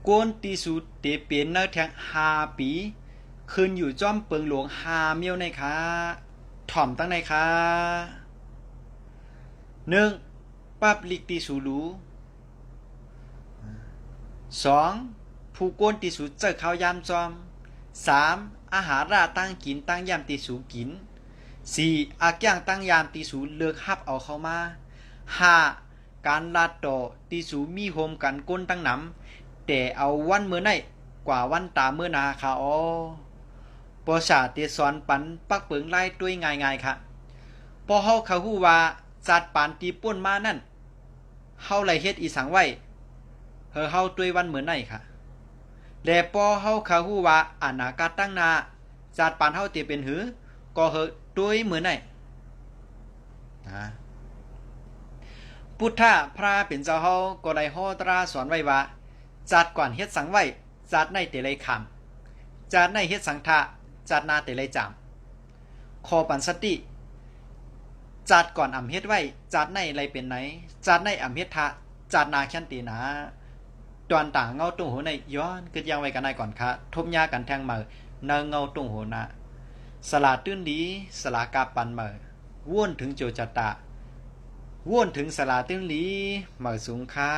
กวนตีสูเตเปลี่ยนเนื้อแทง5 ปีคืนอยู่จอมเปิงหลวง5 เมียวในคะถ่อมตั้งในคะ1. ปับลิกตีสูรู้ 2. ผู้กวนตีสูเจอข้าวยามจอม 3. อาหารราตั้งกินตั้งยามตีสูกิน 4. อาแก้งตั้งยามตีสูเลือกฮับเอาเข้ามา 5. การลาดต่อตีสูมีโฮมกันก้นตั้งน้ำแต่เอาวันเมื่อไหนกว่าวันตาเมื่อนาค่ะอ๋อปอชาเตสอนปันปักเปิงไล่ด้วยง่ายๆค่ะพอเฮาเขาฮู้ว่าจัดปานตีป่นมานั่นเฮาไหลเฮ็ดอีสังไว้เฮาด้วยวันเหมือนไหนค่ะและพอเฮาเขาฮู้ว่าอนาคตตั้งหน้าจัดปานเฮาเตเป็นหือก็ด้วยเหมือนไหนพุทธะพระเป็นเจ้าเฮาก็ได้ฮอตราสอนไว้ว่าจัดก่อนเฮ็ดสังไว้จัดในเตไลคำจัดในเฮ็ดสังทะจัดนาเตไลจามคอปันสติจัดก่อนอำเฮ็ดไว้จัดในไรเป็นไหนจัดในอำเฮ็ดทะจัดนาแค้นตีนาตอนต่างเงาตุ้งหัวในย้อนกึดยังไว้กันได้ก่อนค่ะทบยากันแทงมือนางเงาตุ้งหัวนะสลาตื้นดีสลากาปันมือว่วนถึงโจจตะว่วนถึงสลาตื้นลีมือสูงค่ะ